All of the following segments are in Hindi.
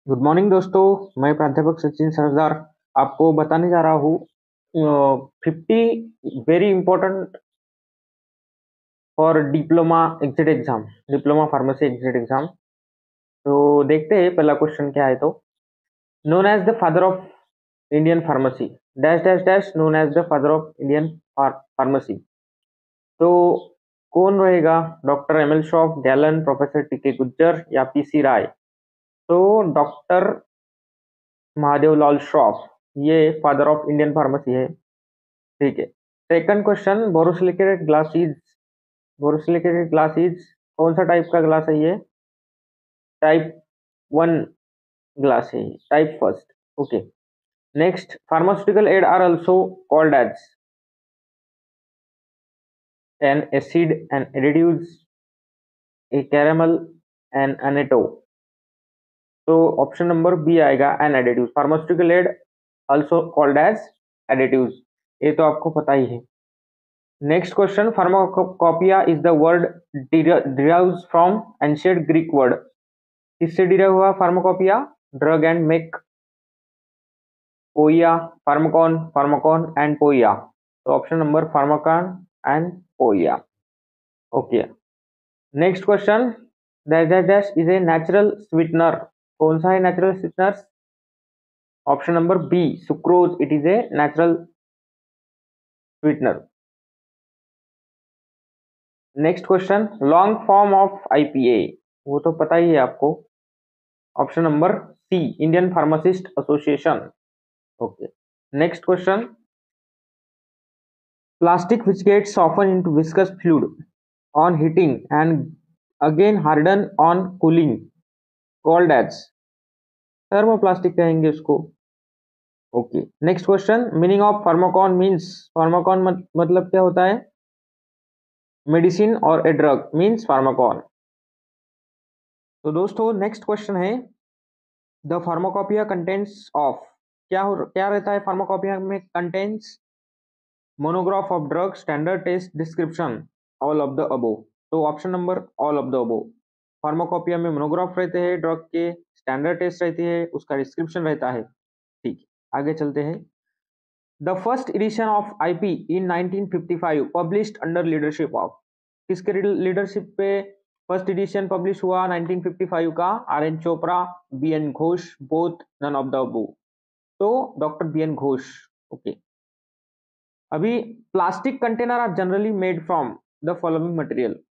गुड मॉर्निंग दोस्तों। मैं प्राध्यापक सचिन सरदार आपको बताने जा रहा हूँ 50 very important for diploma exit exam, diploma pharmacy exit exam. तो देखते हैं पहला क्वेश्चन क्या है। तो known as the father of Indian pharmacy dash dash dash known as the father of Indian pharmacy. तो कौन रहेगा? Doctor M L Shroff, Galen, professor T K Gujar या पी सी राय। तो डॉक्टर महादेव लाल श्रॉफ ये फादर ऑफ इंडियन फार्मेसी है। ठीक है। Second question, borosilicated glass is कौन सा टाइप का ग्लास है ये? टाइप 1 ग्लास है, type first. Okay. Next, pharmaceutical aid are also called as an acid, an additives, a caramel, an annatto. तो ऑप्शन नंबर बी आएगा, an additive. Pharmaceutical aid also called as additives, ये तो आपको पता ही है। Next question, pharmacopoeia is the word derives from ancient Greek word. किससे डिराइव हुआ pharmacopoeia? Drug and make, poeia, pharmakon, pharmakon and poeia. तो option number pharmakon and poeia. Okay. Next question, dash dash dash is a natural sweetener. कौन सा है natural sweetener? Option number B, sucrose, it is a natural sweetener. Next question, long form of IPA, वो तो पता ही है आपको। Option number C, Indian pharmacist association. Okay. Next question, plastic which gets softened into viscous fluid on heating and again harden on cooling called as, thermoplastic कहेंगे उसको। Okay. Next question, meaning of Pharmacon means, Pharmacon मतलब क्या होता है? मेडिसिन और ए ड्रग मीन्स फार्माकॉन। तो दोस्तों नेक्स्ट क्वेश्चन है, द फार्माकोपिया कंटेंट्स ऑफ, क्या रहता है फार्माकोपिया में? Contents monograph of drug, standard test description, all of the above. तो option number all of the above. Pharmacopoeia में मोनोग्राफ रहते हैं ड्रग के, स्टैंडर्ड टेस्ट रहती है, उसका डिस्क्रिप्शन रहता है। ठीक, आगे चलते हैं। The first edition of IP in 1955 published under leadership of, किसके लीडरशिप पे फर्स्ट एडिशन पब्लिश हुआ 1955 का? R N Chopra, B N Ghosh, both, none of the above. तो doctor B N Ghosh. Okay. अभी plastic container are generally made from the following material.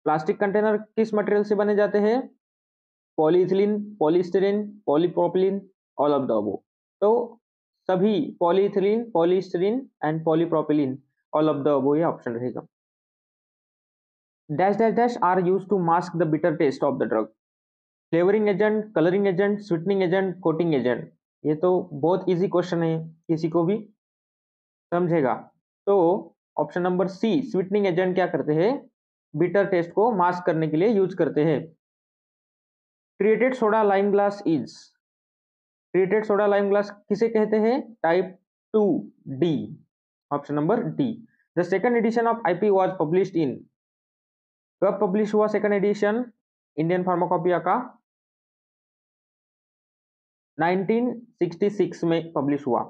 Plastic container किस मटेरियल से बने जाते हैं? Polyethylene, polystyrene, polypropylene, all of the above. तो सभी polyethylene, polystyrene and polypropylene, all of the above ये ऑप्शन रहेगा। Dash dash dash are used to mask the bitter taste of the drug. Flavouring agent, colouring agent, sweetening agent, coating agent. ये तो बहुत इजी क्वेश्चन है, किसी को भी समझेगा। तो option number C, sweetening agent क्या करते हैं? बिटर टेस्ट को मास्क करने के लिए यूज करते हैं। Treated soda lime glass is, treated soda lime glass किसे कहते हैं? Type 2D, option number D. The second edition of IP was published इन, कब पब्लिश हुआ सेकंड एडिशन इंडियन फार्माकोपिया का? 1966 में पब्लिश हुआ।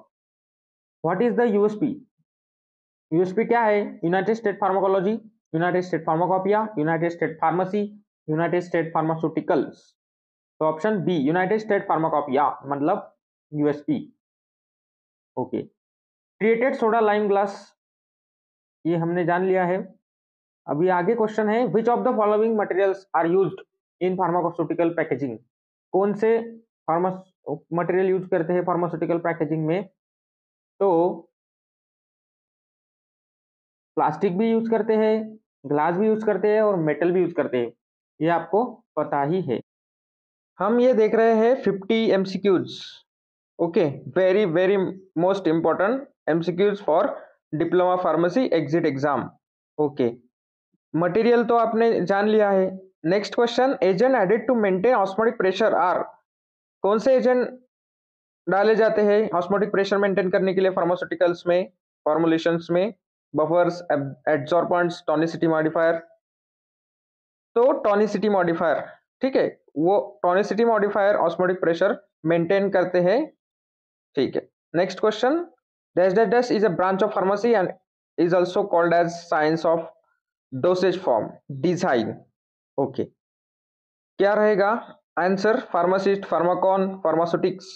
What is the USP? USP क्या है? United state pharmacology, united state pharmacopoeia, united state pharmacy, united state pharmaceuticals. तो option B, united state pharmacopoeia मतलब USP. Okay. Created soda lime glass ये हमने जान लिया है। अभी आगे क्वेश्चन है, which of the following materials are used in pharmaceutical packaging. कौन से मटेरियल यूज करते हैं फार्मास्यूटिकल पैकेजिंग में? तो प्लास्टिक भी यूज करते हैं, ग्लास भी यूज करते हैं और मेटल भी यूज करते हैं, ये आपको पता ही है। हम ये देख रहे हैं 50 MCQs. Okay, very very most important MCQs for diploma pharmacy exit exam. Okay, material तो आपने जान लिया है। Next question, agent added to maintain osmotic pressure are, कौन से एजेंट डाले जाते हैं ऑस्मोटिक प्रेशर मेंटेन करने के लिए फार्मास्यूटिकल्स में, फॉर्मुलेशंस में? Buffers, adsorbents, tonicity modifier. तो टॉनिसिटी मॉडिफायर, ठीक है, वो tonicity modifier osmotic pressure maintain करते हैं। ठीक है, next question, dash dash dash is a branch of pharmacy and is also called as science of dosage form design. Okay, क्या रहेगा answer? Pharmacist, pharmacon, pharmaceutics.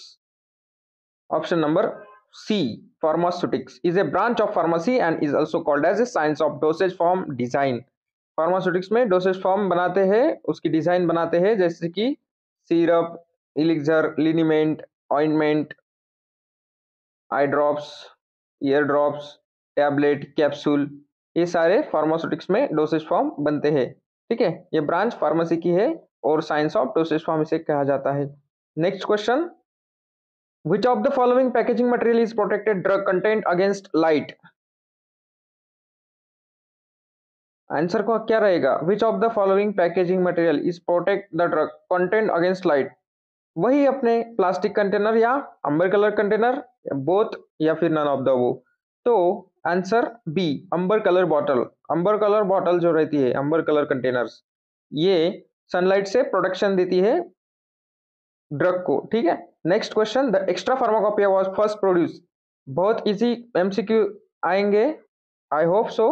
Option number C, pharmaceutics is a branch of pharmacy and is also called as a science of dosage form design. Pharmaceutics में डोसेज फॉर्म बनाते हैं, उसकी डिजाइन बनाते हैं, जैसे कि syrup, elixir, liniment, ointment, eye drops, ear drops, tablet, capsule, ये सारे फार्मास्यूटिक्स में डोसेज फॉर्म बनते हैं। ठीक है, ये ब्रांच फार्मेसी की है और साइंस ऑफ डोसेज फॉर्म इसे कहा जाता है। Next question, which of the following packaging material is protected drug content against light? Answer को क्या रहेगा? विच of the following packaging material is protect the drug content against light? वही अपने प्लास्टिक कंटेनर या अंबर कलर कंटेनर, बोथ या फिर नन ऑफ द वो। तो answer B, amber colour bottle. Amber colour bottle जो रहती है, अंबर कलर कंटेनर्स, ये सनलाइट से प्रोटेक्शन देती है ड्रग को। ठीक है, next question, the extra pharmacopoeia was first produce. बहुत इजी एमसीक्यू आएंगे, I hope so.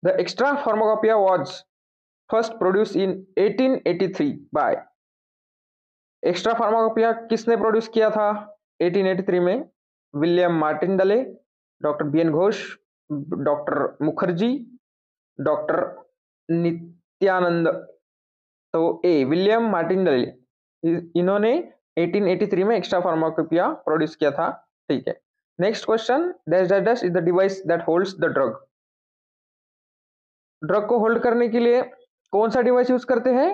The extra pharmacopoeia was first produce in 1883 by. Extra pharmacopoeia किसने प्रोड्यूस किया था 1883 में? William Martindale, doctor B N Ghosh, doctor Mukherjee, doctor Nityanand. तो ए, विलियम मार्टिनडले, इन्होंने 1883 में एक्स्ट्रा फार्माकोपिया प्रोड्यूस किया था। ठीक है, next question, dash dash dash is the device that holds the drug. Drug को होल्ड करने के लिए कौन सा डिवाइस यूज करते हैं?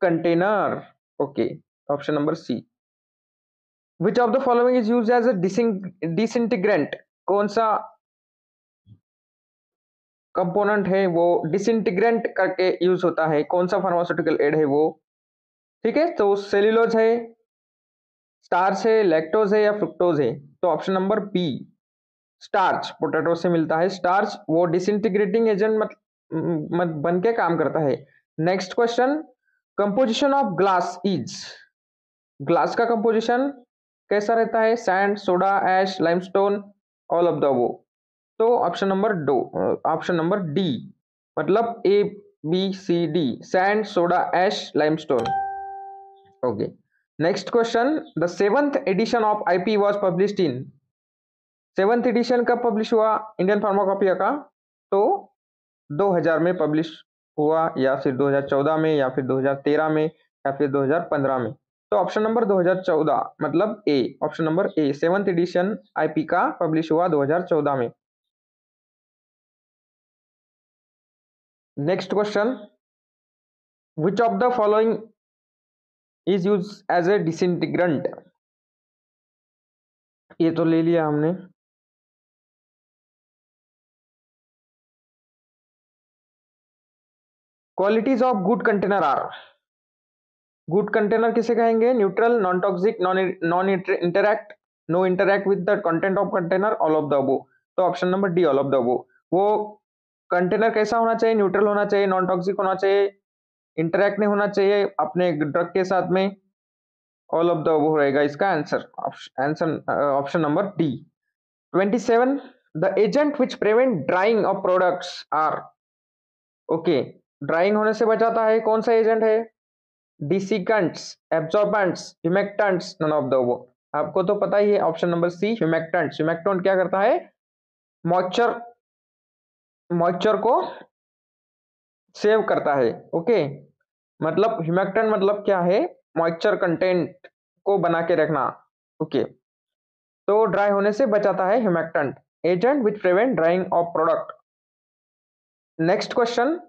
Container. Okay, option number C. Which of the following is use as a disintegrant? कौन सा कंपोनेंट है वो डिसइंटीग्रेंट करके यूज होता है? कौन सा फार्मास्यूटिकल एड है वो? ठीक है, तो सेल्यूलोज है, स्टार्च है, लैक्टोज है या फ्रुक्टोज है? तो option number B, starch. Potato से मिलता है स्टार्च, वो डिसइंटीग्रेटिंग एजेंट मत बन के काम करता है। Next question, composition of glass is. Glass का कंपोजिशन कैसा रहता है? Sand, soda, ash, limestone, all of the वो। तो ऑप्शन नंबर डी, मतलब A B C D, sand, soda, ash, limestone. Okay, next question, the 7th edition of IP was published in. 7th edition कब पब्लिश हुआ इंडियन फार्माकोपिया का? तो 2000 में पब्लिश हुआ, या फिर 2014 में, या फिर 2013 में, या फिर 2015 में। तो ऑप्शन नंबर 2014, मतलब A, option number A, 7th edition IP का पब्लिश हुआ 2014 में। Next question, which of the following is use as a disintegrant? ये तो ले लिया हमने। Qualities of good container are. Good container किसे कहेंगे? Neutral, non toxic, non interact, no interact with the content of container, all of the above. तो option number D, all of the above. वो कंटेनर कैसा होना चाहिए? न्यूट्रल होना चाहिए, नॉन टॉक्सिक होना चाहिए, इंटरैक्ट नहीं होना चाहिए अपने ड्रग के साथ में, ऑल ऑफ द अबव रहेगा इसका answer. Option number D. 27, the agent which prevent drying of products are. Okay, drying होने से बचाता है, कौन सा एजेंट है? Desiccants, absorbents, humectants, none of the above. आपको तो पता ही है, option number C, humectants. Humectant क्या करता है? मॉइस्चर को सेव करता है। ओके, मतलब ह्यूमेक्टेंट मतलब क्या है? मॉइस्चर कंटेंट को बना के रखना। ओके, तो ड्राई होने से बचाता है humectant, agent which prevent drying of product. Next question,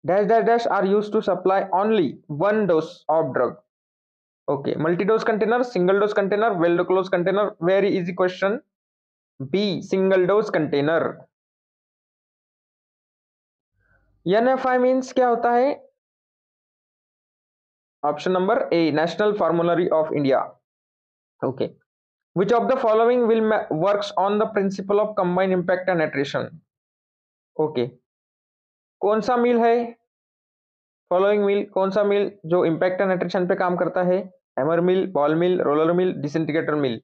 dash dash dash are used to supply only one dose of drug. Okay, multi-dose container, single dose container, well closed container. Very easy question. B, single dose container. NFI means क्या होता है? Option number A, national formulary of India. Okay, which of the following will works on the principle of combined impact and attrition? Okay, कौन सा मील है? फॉलोइंग मिल, कौन सा मिल जो इम्पैक्ट एंड अट्रैक्शन पे काम करता है? हैमर मिल, बॉल मिल, रोलर मिल, डिसइंटीग्रेटर मिल।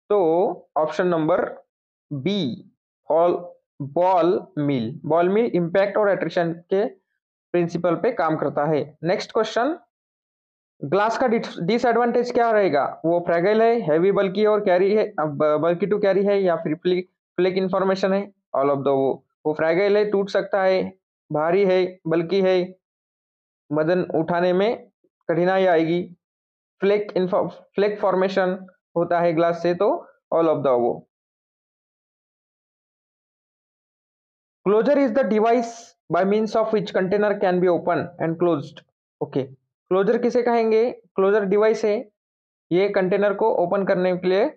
तो ऑप्शन नंबर बी, बॉल मिल। बॉल मिल इम्पैक्ट और अट्रैक्शन के प्रिंसिपल पे काम करता है। नेक्स्ट क्वेश्चन, ग्लास का डिसएडवांटेज क्या रहेगा? वो फ्रैगाइल है, हैवी बल्कि और कैरी है, बल्कि टू कैरी है, या फिर फ्लिक इंफॉर्मेशन है? ऑल ऑफ द वो फ्रैगाइल है, टूट सकता है, भारी है, बल्कि है, वजन उठाने में कठिनाई आएगी, फ्लेक फॉर्मेशन होता है ग्लास से, तो ऑल ऑफ द वो। Closure is the device by means of which container can be open and closed. Okay, closure किसे कहेंगे? क्लोजर डिवाइस है, ये कंटेनर को ओपन करने के लिए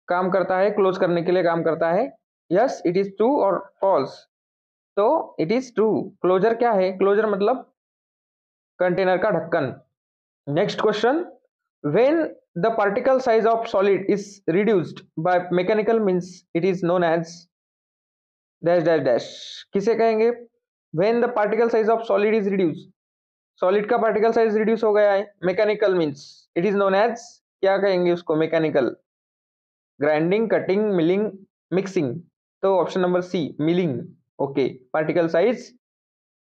काम करता है, क्लोज करने के लिए काम करता है। यस, इट इज ट्रू और फॉल्स? तो इट इज ट्रू। क्लोजर क्या है? क्लोजर मतलब कंटेनर का ढक्कन। Next question, when the particle size of solid is reduced by mechanical means it is known as dash dash dash. किसे कहेंगे? When the particle size of solid is reduce, solid का पार्टिकल साइज रिड्यूस हो गया है, mechanical means it is known as, क्या कहेंगे उसको? Mechanical. Grinding, cutting, milling, mixing. तो option number C, milling. Okay, particle size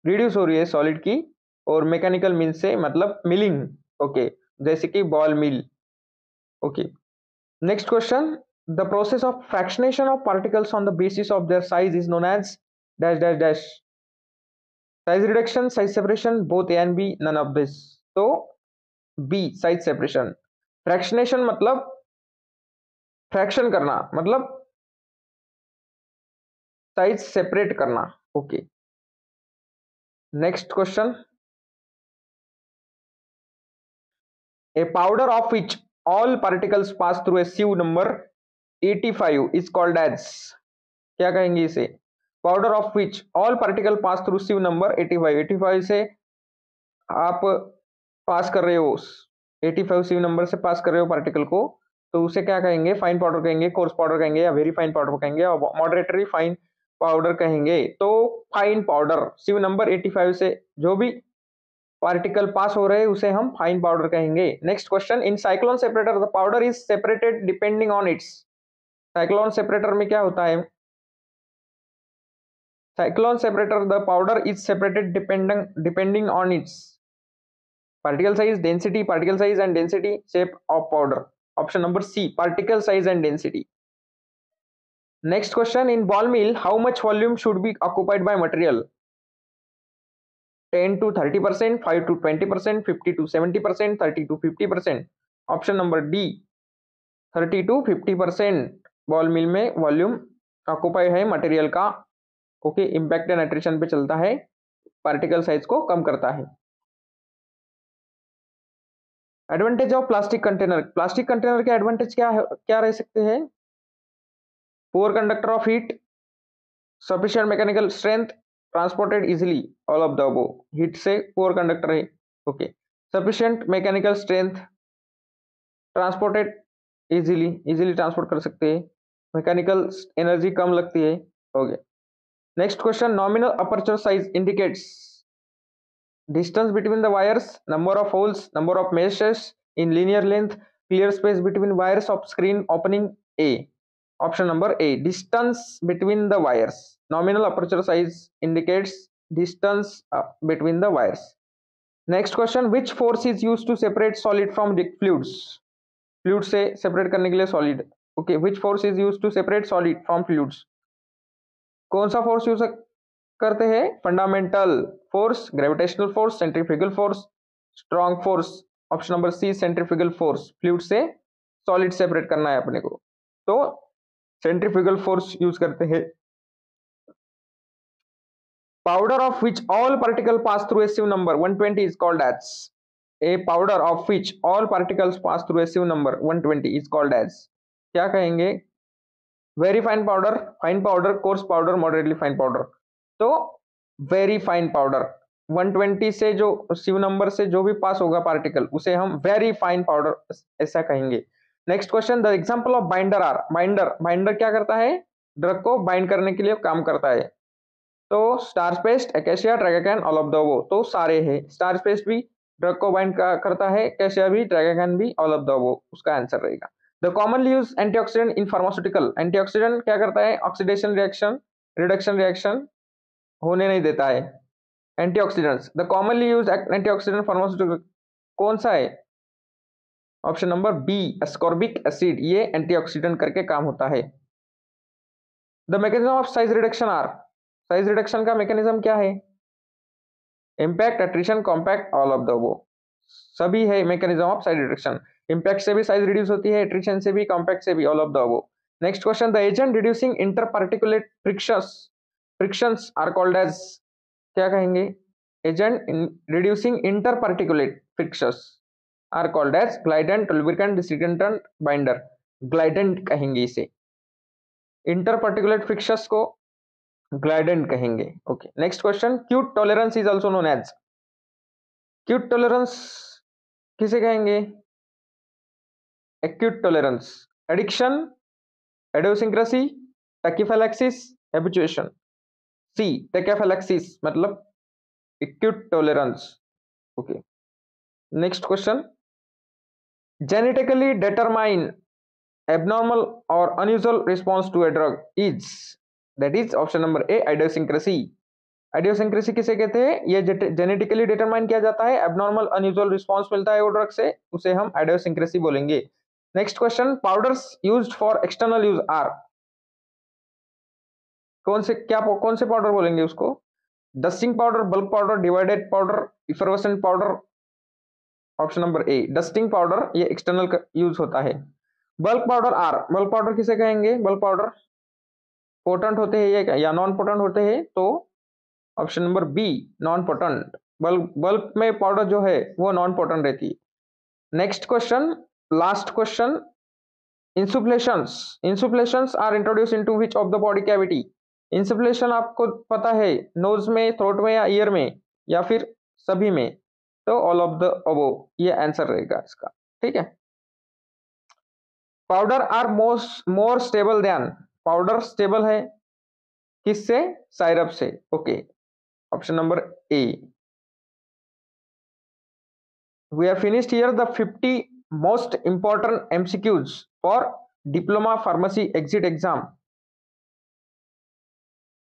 reduce हो रही है सॉलिड की, और मैकेनिकल मीन्स से मतलब मिलिंग। ओके, जैसे कि ball mill. Okay, next question, the process of fractionation of particles on the basis of their size is known as dash dash dash. Size reduction, size separation, both A and B, none of this. तो बी, साइज सेपरेशन। फ्रैक्शनेशन मतलब फ्रैक्शन करना, मतलब साइज सेपरेट करना। Okay, next question, a powder of which all particles pass through a sieve number 85 is called as, क्या कहेंगे इसे? Powder of which all particle pass through sieve number 85, 85 से आप पास कर रहे हो, 85 sieve नंबर से पास कर रहे हो पार्टिकल को, तो उसे क्या कहेंगे? फाइन पाउडर कहेंगे, कोर्स पाउडर कहेंगे, या वेरी फाइन पाउडर कहेंगे, और मॉडरेटरी फाइन पाउडर कहेंगे। तो फाइन पाउडर, sieve नंबर 85 से जो भी पार्टिकल पास हो रहे हैं उसे हम फाइन पाउडर कहेंगे। Next question, in cyclone separator the powder is separated depending on it's. Cyclone separator में क्या होता है? Cyclone separator the powder is separated depending on it's particle size, density, particle size and density, shape of powder. Option number C, particle size and density. Next question, in ball mill how much volume should be occupied by material? 10 to 30%, 5 to 20%, 50 to 70%, 30 to 50%. Option number D, 30 to 50% ball मिल में वॉल्यूम ऑक्यूपाई है मटेरियल का। ओके, इम्पैक्ट एंड अट्रैक्शन पे चलता है, पार्टिकल साइज को कम करता है। Advantage of plastic container, plastic container के एडवांटेज क्या रह सकते हैं? Poor conductor of heat, sufficient mechanical strength, transported easily, all of the above. Heat से पुअर कंडक्टर है। Okay, sufficient mechanical strength, transported easily transport कर सकते हैं, मैकेनिकल एनर्जी कम लगती है। Okay, next question, nominal aperture size indicates distance between the wires, number of holes, number of meshes in linear length, clear space between wires of screen opening A. Option number A, distance between the wires. Nominal aperture size indicates distance between the wires. Next question, which force is used to separate solid from fluids? Fluid से separate करने के लिए solid. Okay, which force is used to separate solid from fluids? कौन सा force यूज करते हैं? Fundamental force, gravitational force, centrifugal force, strong force. Option number C, centrifugal force. Fluid से सॉलिड सेपरेट करना है अपने को, तो सेंट्रीफ्यूगल फोर्स यूज करते हैं। Powder of which all particle pass through a sieve number 120 is called as, a powder of which all particles pass through a sieve number 120 is called as, क्या कहेंगे? Very fine powder, fine powder, coarse powder, moderately fine powder. तो वेरी फाइन पाउडर, 120 से जो sieve नंबर से जो भी पास होगा पार्टिकल उसे हम वेरी फाइन पाउडर ऐसा कहेंगे। Next question, the example of binder are, binder क्या करता है? ड्रग को बाइंड करने के लिए काम करता है। तो starch paste, acacia, tragacanth, all of the above, तो सारे है। स्टार्च पेस्ट भी ड्रग को बाइंड करता है, एकेशिया भी, ट्राइगोकैन भी, ऑल ऑफ द अबव उसका आंसर रहेगा। The commonly use antioxidant in pharmaceutical, antioxidant क्या करता है, ऑक्सीडेशन रिएक्शन, रिडक्शन रिएक्शन होने नहीं देता है। Antioxidants, the commonly use antioxidant pharmaceutical कौन सा है, option number B, ascorbic acid, ये एंटीऑक्सीडेंट करके काम होता है। The mechanism of size reduction are, size reduction का मैकेनिज्म क्या है, impact, attrition, compact, all of the above, सभी है mechanism of size reduction. Impact से भी साइज रिड्यूस होती है, एट्रिशन से भी, कॉम्पैक्ट से भी, all of the above. Next question, the agent reducing interparticulate frictions are called as, क्या कहेंगे, agent reducing interparticulate frictions are called as glidant, lubricant, disintegrant, binder, glidant कहेंगे इसे, इंटरपार्टिकुलेट फ्रिक्शंस को ग्लाइडेंट कहेंगे। Okay, next question, cute tolerance is also known as, cute tolerance किसे कहेंगे, acute tolerance, addiction, idiosyncrasy, tachyphylaxis, habituation. C, tachyphylaxis मतलब acute tolerance. Okay, next question, genetically determine abnormal or unusual response to a drug is, that is option number A, idiosyncrasy। आइडियोसिंक्रेसी किसे कहते हैं, ये जेनेटिकली डिटरमाइन किया जाता है, एबनॉर्मल अनयूजुअल रिस्पांस मिलता है वो ड्रग से, उसे हम आइडियोसिंक्रेसी बोलेंगे। Next question, powders used for external use are, कौन से पाउडर बोलेंगे उसको, dusting powder, bulk powder, divided powder, effervescent powder, option number A, dusting powder, ये एक्सटर्नल यूज होता है। Bulk powder are, bulk powder किसे कहेंगे, बल्क पाउडर पोटेंट होते हैं या नॉन पोटेंट होते हैं, तो option number B, non potent, bulk में पाउडर जो है वो नॉन पोटेंट रहती है। Next question, last question, insufflations are introduce into which of the body cavity, insufflation आपको पता है नोज में, थ्रोट में या ईयर में या फिर सभी में, तो ऑल ऑफ द अबव ये आंसर रहेगा इसका, ठीक है। Powder are more stable than, powder stable है किससे, साइरप से। Okay, option number A. We have finished here the 50 most important MCQs for diploma pharmacy exit exam.